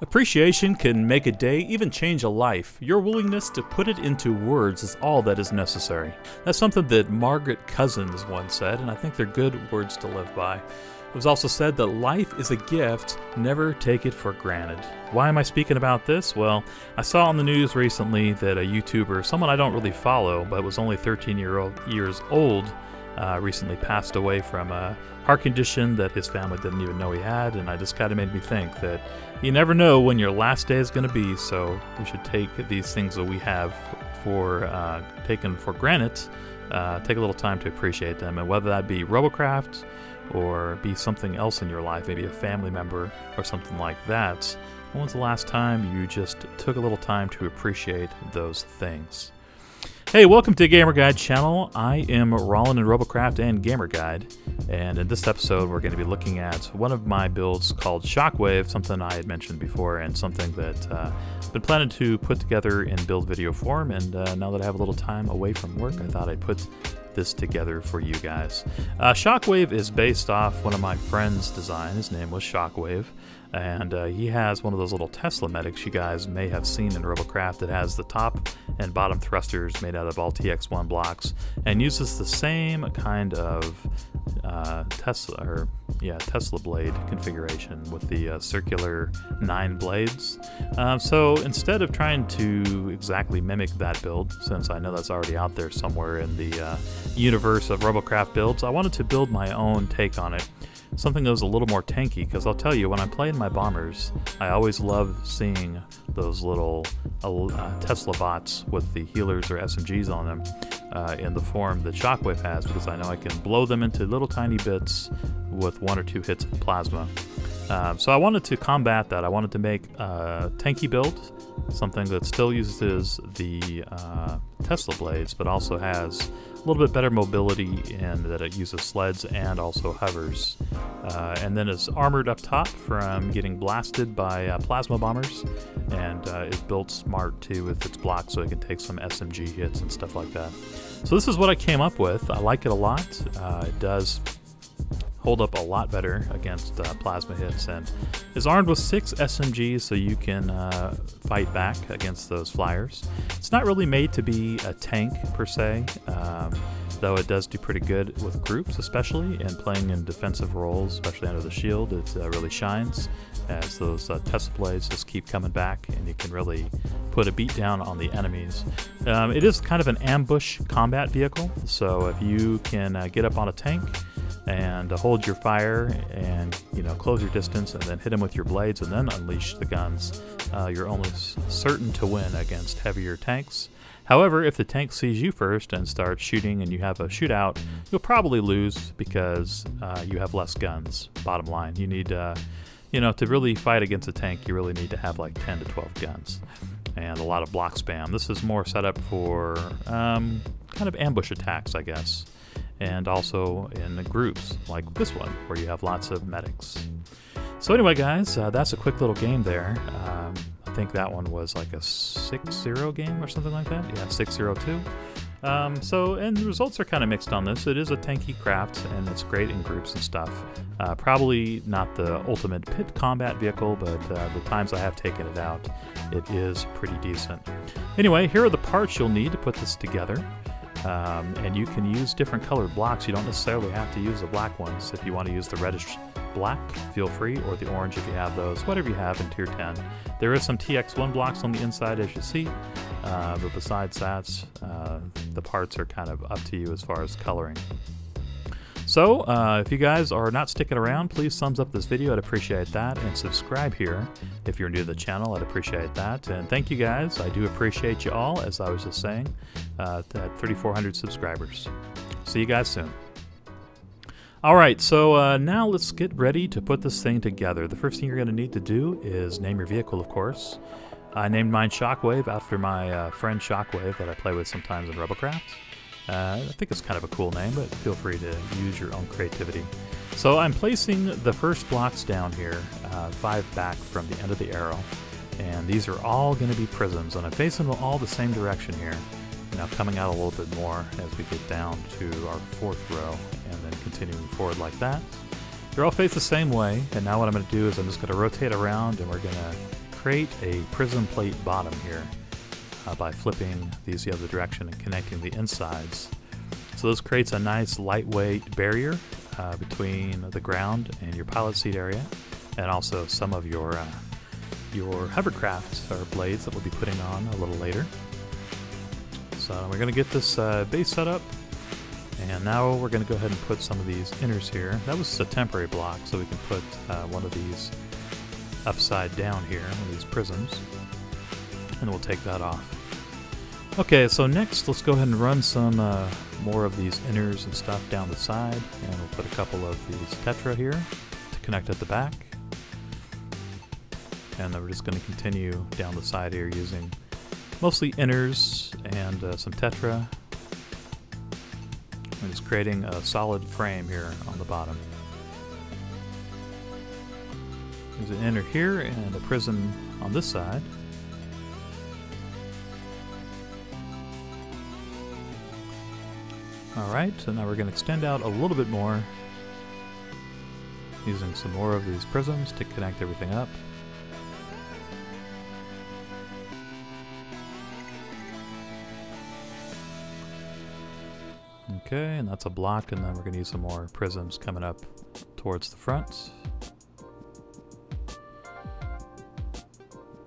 Appreciation can make a day, even change a life. Your willingness to put it into words is all that is necessary. That's something that Margaret Cousins once said, and I think they're good words to live by. It was also said that life is a gift, never take it for granted. Why am I speaking about this? Well, I saw on the news recently that a YouTuber, someone I don't really follow, but was only 13 years old, recently passed away from a heart condition that his family didn't even know he had, and it just kind of made me think that you never know when your last day is going to be, so we should take these things that we have taken for granted, take a little time to appreciate them, and whether that be Robocraft or be something else in your life, maybe a family member or something like that. When was the last time you just took a little time to appreciate those things? Hey, welcome to Gamer Guide channel. I am Rollin in Robocraft and Gamer Guide, and in this episode we're going to be looking at one of my builds called Shockwave, something I had mentioned before and something that I've been planning to put together in build video form, and now that I have a little time away from work, I thought I'd put this together for you guys. Shockwave is based off one of my friend's design. His name was Shockwave, and he has one of those little Tesla medics you guys may have seen in Robocraft that has the top and bottom thrusters made out of all TX1 blocks and uses the same kind of Tesla blade configuration with the circular 9 blades. So instead of trying to exactly mimic that build, since I know that's already out there somewhere in the universe of Robocraft builds, I wanted to build my own take on it. Something that was a little more tanky, because I'll tell you, when I play in my bombers, I always love seeing those little Tesla bots with the healers or SMGs on them in the form that Shockwave has, because I know I can blow them into little tiny bits with 1 or 2 hits of plasma. So I wanted to combat that. I wanted to make a tanky build, something that still uses the Tesla blades, but also has a little bit better mobility in that it uses sleds and also hovers. And then it's armored up top from getting blasted by plasma bombers, and is built smart too with its blocks so it can take some SMG hits and stuff like that. So this is what I came up with. I like it a lot. It does hold up a lot better against plasma hits, and is armed with 6 SMGs so you can fight back against those flyers. It's not really made to be a tank per se, though it does do pretty good with groups, especially, and playing in defensive roles, especially under the shield. It really shines as those Tesla blades just keep coming back, and you can really put a beat down on the enemies. It is kind of an ambush combat vehicle, so if you can get up on a tank and hold your fire and close your distance and then hit them with your blades and then unleash the guns, you're almost certain to win against heavier tanks. However, if the tank sees you first and starts shooting and you have a shootout, you'll probably lose because you have less guns. Bottom line, you need to really fight against a tank, you really need to have like 10 to 12 guns and a lot of block spam. This is more set up for kind of ambush attacks, I guess, and also in the groups like this one where you have lots of medics. So anyway, guys, that's a quick little game there. I think that one was like a 6-0 game or something like that. Yeah, 6-0-2. And the results are kind of mixed on this. It is a tanky craft, and it's great in groups and stuff. Probably not the ultimate pit combat vehicle, but the times I have taken it out, it is pretty decent. Anyway, here are the parts you'll need to put this together. And you can use different colored blocks. You don't necessarily have to use the black ones. If you want to use the reddish black, feel free, or the orange if you have those, whatever you have in tier 10. There is some TX1 blocks on the inside, as you see, but besides that, the parts are kind of up to you as far as coloring. So, if you guys are not sticking around, please thumbs up this video, I'd appreciate that, and subscribe here if you're new to the channel, I'd appreciate that, and thank you guys, I do appreciate you all, as I was just saying, at 3,400 subscribers. See you guys soon. Alright, so now let's get ready to put this thing together. The first thing you're going to need to do is name your vehicle, of course. I named mine Shockwave after my friend Shockwave that I play with sometimes in Robocraft. I think it's kind of a cool name, but feel free to use your own creativity. So I'm placing the first blocks down here, 5 back from the end of the arrow, and these are all going to be prisms, and I'm facing them all the same direction here. Now coming out a little bit more as we get down to our 4th row, and then continuing forward like that. They're all faced the same way, and now what I'm going to do is I'm just going to rotate around, and we're going to create a prism plate bottom here by flipping these the other direction and connecting the insides. So this creates a nice lightweight barrier between the ground and your pilot seat area, and also some of your hovercraft or blades that we'll be putting on a little later. So we're going to get this base set up, and now we're going to go ahead and put some of these inners here. That was a temporary block, so we can put one of these upside down here, one of these prisms, and we'll take that off. Okay, so next let's go ahead and run some more of these inners and stuff down the side, and we'll put a couple of these Tetra here to connect at the back. And then we're just going to continue down the side here using mostly inners and some Tetra. I'm just creating a solid frame here on the bottom. There's an inner here and a prism on this side. Alright, so now we're going to extend out a little bit more using some more of these prisms to connect everything up. Okay, and that's a block, and then we're going to use some more prisms coming up towards the front.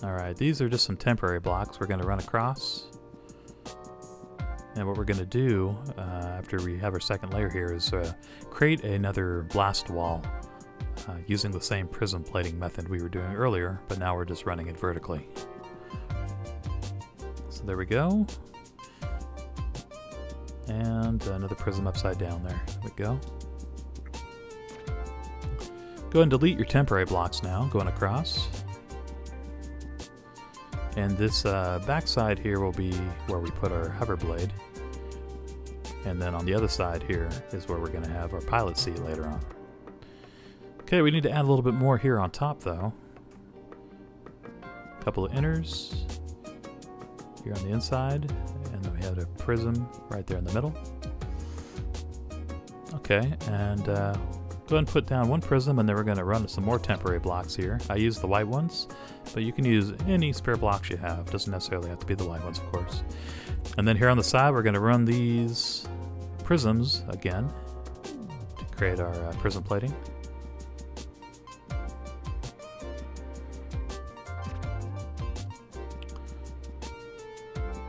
Alright, these are just some temporary blocks we're going to run across. And what we're going to do after we have our second layer here is create another blast wall using the same prism plating method we were doing earlier, but now we're just running it vertically. So there we go. And another prism upside down there. There we go. Go ahead and delete your temporary blocks now, going across. And this backside here will be where we put our hover blade. And then on the other side here is where we're going to have our pilot seat later on. Okay, we need to add a little bit more here on top though. A couple of inners here on the inside, and then we have a prism right there in the middle. Okay, and go ahead and put down one prism, and then we're going to run some more temporary blocks here. I use the white ones, but you can use any spare blocks you have. Doesn't necessarily have to be the white ones, of course. And then here on the side, we're going to run these prisms again to create our prism plating.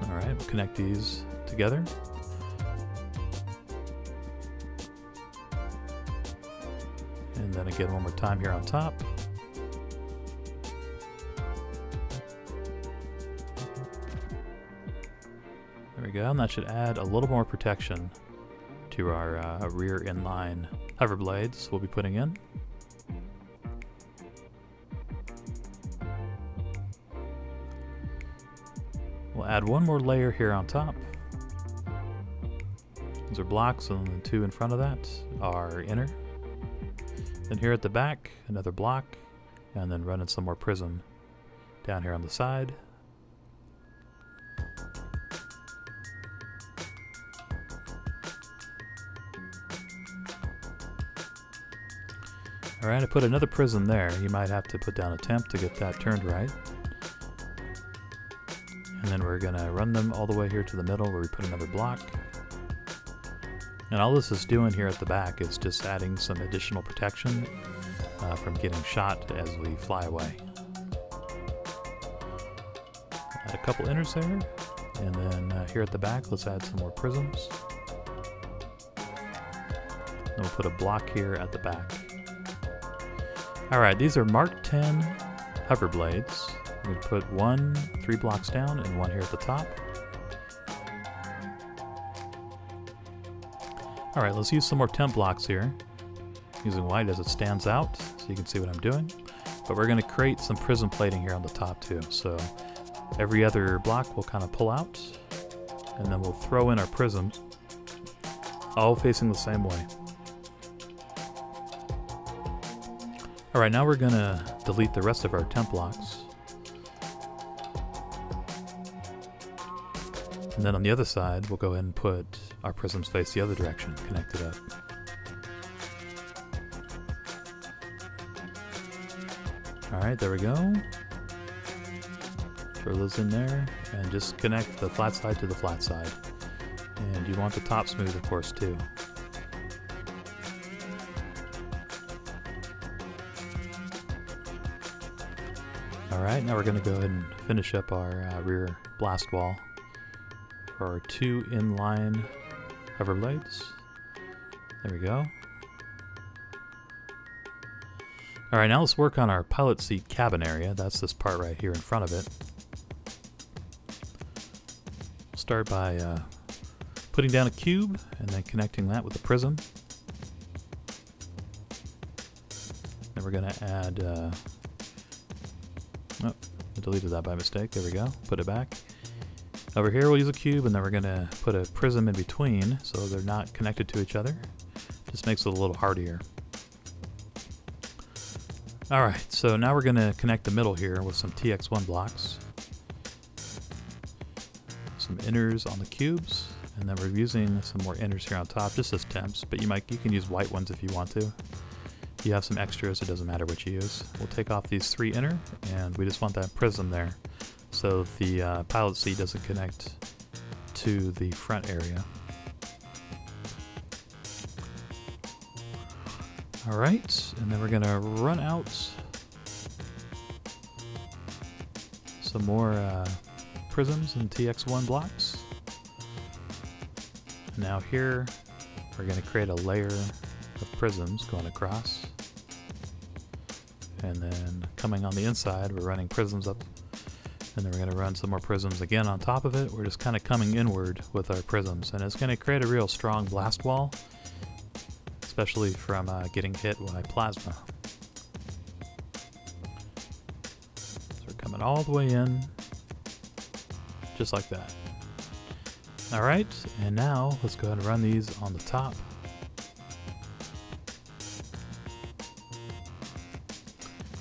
Alright, we'll connect these together. And then again one more time here on top. There we go, and that should add a little more protection to our rear inline hover blades we'll be putting in. We'll add one more layer here on top. These are blocks, and the two in front of that are inner. Then here at the back, another block, and then running some more prism down here on the side. Alright, I put another prism there. You might have to put down a temp to get that turned right. And then we're going to run them all the way here to the middle where we put another block. And all this is doing here at the back is just adding some additional protection from getting shot as we fly away. Add a couple inners there, and then here at the back let's add some more prisms. Then we'll put a block here at the back. Alright, these are Mark 10 hover blades. I'm going to put one 3 blocks down and one here at the top. Alright, let's use some more temp blocks here, using white as it stands out so you can see what I'm doing. But we're going to create some prism plating here on the top too. So every other block will kind of pull out, and then we'll throw in our prisms, all facing the same way. Alright, now we're going to delete the rest of our temp blocks. And then on the other side, we'll go ahead and put our prisms face the other direction, connected up. Alright, there we go. throw those in there, and just connect the flat side to the flat side. And you want the top smooth, of course, too. Alright, now we're going to go ahead and finish up our rear blast wall for our 2 inline hover blades. There we go. Alright, now let's work on our pilot seat cabin area. That's this part right here in front of it. We'll start by putting down a cube and then connecting that with a prism. Then we're going to add... oh, I deleted that by mistake. There we go. Put it back. Over here we'll use a cube, and then we're going to put a prism in between so they're not connected to each other. Just makes it a little hardier. Alright, so now we're going to connect the middle here with some TX1 blocks. Some inners on the cubes, and then we're using some more inners here on top, just as temps, but you can use white ones if you want to. If you have some extras, it doesn't matter what you use. We'll take off these 3 inner, and we just want that prism there so the pilot seat doesn't connect to the front area. Alright, and then we're going to run out some more prisms and TX1 blocks. Now here we're going to create a layer of prisms going across. And then coming on the inside, we're running prisms up. And then we're going to run some more prisms again on top of it. We're just kind of coming inward with our prisms. And it's going to create a real strong blast wall, especially from getting hit by plasma. So we're coming all the way in, just like that. Alright, and now let's go ahead and run these on the top.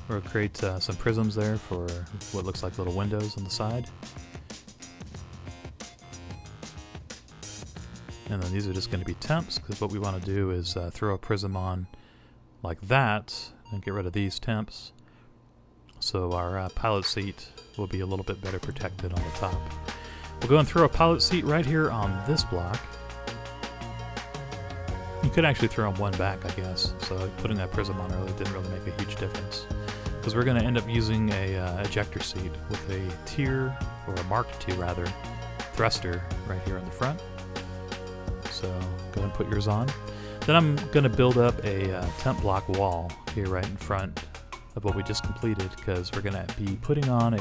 We'll create some prisms there for what looks like little windows on the side. And then these are just going to be temps, because what we want to do is throw a prism on like that and get rid of these temps. So our pilot seat will be a little bit better protected on the top. We'll go and throw a pilot seat right here on this block. You could actually throw on one back, I guess. So putting that prism on early didn't really make a huge difference, because we're going to end up using a ejector seat with a tier, or a Mark II rather, thruster right here in the front. So go ahead and put yours on. Then I'm going to build up a temp block wall here right in front of what we just completed, because we're going to be putting on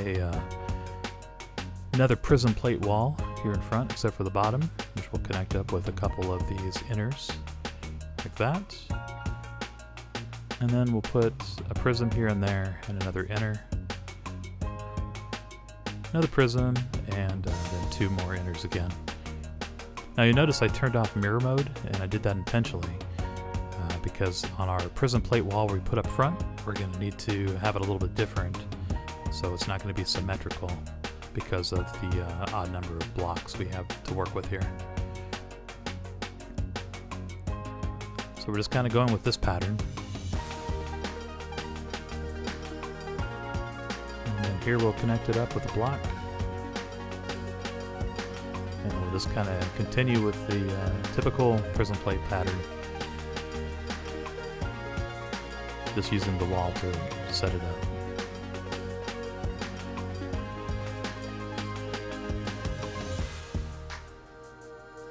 another prism plate wall here in front, except for the bottom, which will connect up with a couple of these inners, like that. And then we'll put a prism here and there, and another inner, another prism, and then 2 more inners again. Now you notice I turned off mirror mode, and I did that intentionally because on our prism plate wall we put up front, we're going to need to have it a little bit different, so it's not going to be symmetrical because of the odd number of blocks we have to work with here. So we're just kind of going with this pattern. And then here we'll connect it up with a block. And we'll just kind of continue with the typical prism plate pattern. Just using the wall to set it up.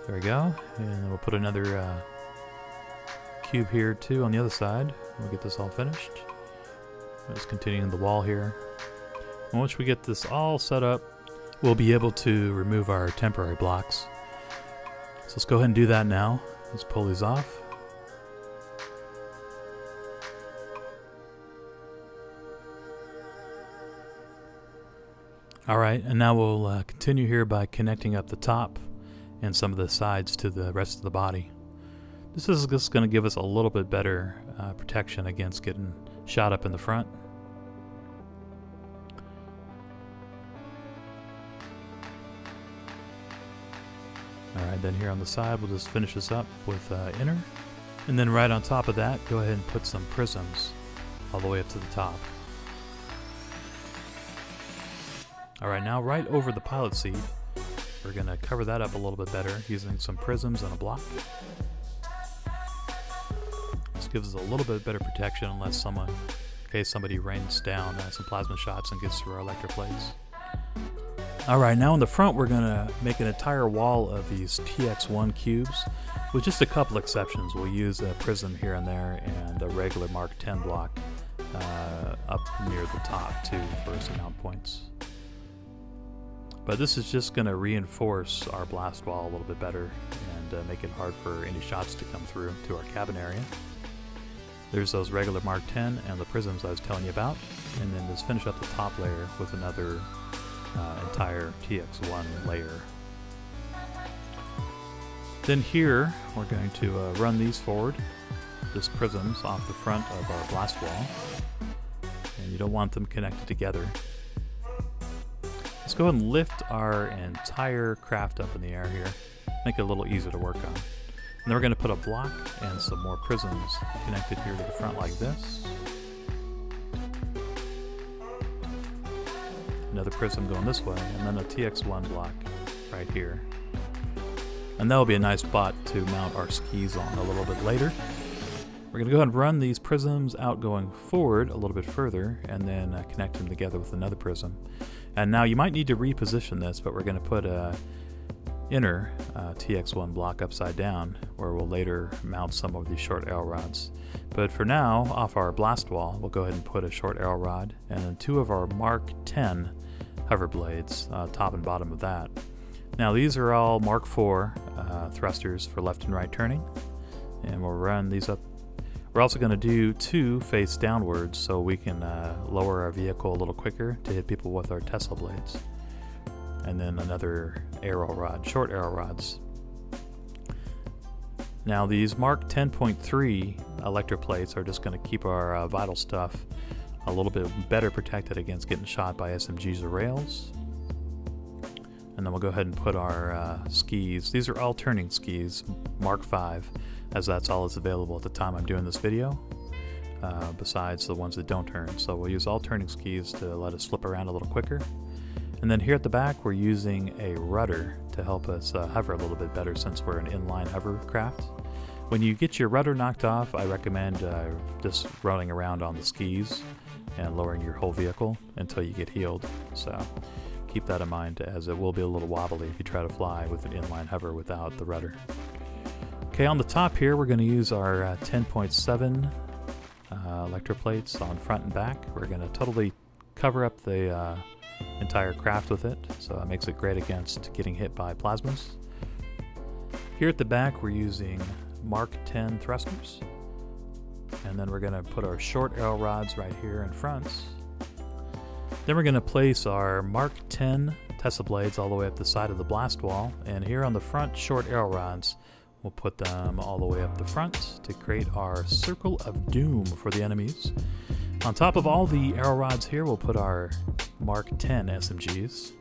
There we go. And then we'll put another cube here too on the other side. We'll get this all finished. Just continuing the wall here. And once we get this all set up, we'll be able to remove our temporary blocks. So let's go ahead and do that now. Let's pull these off. Alright, and now we'll continue here by connecting up the top and some of the sides to the rest of the body. This is just going to give us a little bit better protection against getting shot up in the front. Alright, then here on the side we'll just finish this up with inner. And then right on top of that, go ahead and put some prisms all the way up to the top. Alright, now right over the pilot seat, we're going to cover that up a little bit better using some prisms and a block. This gives us a little bit better protection in case somebody rains down some plasma shots and gets through our electroplates. Alright, now in the front we're going to make an entire wall of these TX1 cubes, with just a couple exceptions. We'll use a prism here and there and a regular Mark 10 block up near the top too for some mount points. But this is just going to reinforce our blast wall a little bit better and make it hard for any shots to come through to our cabin area. There's those regular Mark 10 and the prisms I was telling you about, and then just finish up the top layer with another entire TX1 layer. Then here we're going to run these forward, just prisms off the front of our blast wall, and you don't want them connected together. Let's go ahead and lift our entire craft up in the air here, make it a little easier to work on. And then we're going to put a block and some more prisms connected here to the front like this. Another prism going this way, and then a TX1 block right here. And that'll be a nice spot to mount our skis on a little bit later. We're going to go ahead and run these prisms out going forward a little bit further, and then connect them together with another prism. And now you might need to reposition this, but we're going to put a inner TX1 block upside down, where we'll later mount some of these short arrow rods. But for now, off our blast wall, we'll go ahead and put a short arrow rod and then two of our Mark 10 hover blades, top and bottom of that. Now these are all Mark 4 thrusters for left and right turning, and we'll run these up. We're also going to do two face downwards so we can lower our vehicle a little quicker to hit people with our Tesla blades. And then another arrow rod, short arrow rods. Now these Mark 10.3 electroplates are just going to keep our vital stuff a little bit better protected against getting shot by SMGs or rails. And then we'll go ahead and put our skis. These are all turning skis, Mark 5, as that's all that's available at the time I'm doing this video, besides the ones that don't turn. So we'll use all turning skis to let us flip around a little quicker. And then here at the back we're using a rudder to help us hover a little bit better, since we're an inline hovercraft. When you get your rudder knocked off, I recommend just running around on the skis and lowering your whole vehicle until you get healed. So keep that in mind, as it will be a little wobbly if you try to fly with an inline hover without the rudder. Okay, on the top here we're going to use our 10.7 electroplates on front and back. We're going to totally cover up the entire craft with it, so it makes it great against getting hit by plasmas. Here at the back we're using Mark 10 thrusters, and then we're going to put our short arrow rods right here in front. Then we're going to place our Mark 10 Tesla blades all the way up the side of the blast wall, and here on the front short arrow rods we'll put them all the way up the front to create our circle of doom for the enemies. On top of all the arrow rods here we'll put our Mark 10 SMGs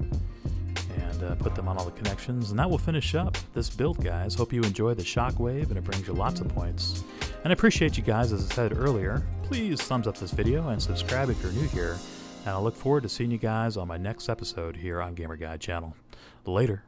and put them on all the connections, and that will finish up this build, guys. Hope you enjoy the Shockwave and it brings you lots of points. And I appreciate you guys, as I said earlier. Please thumbs up this video and subscribe if you're new here, and I look forward to seeing you guys on my next episode here on Gamer Guide channel. Later.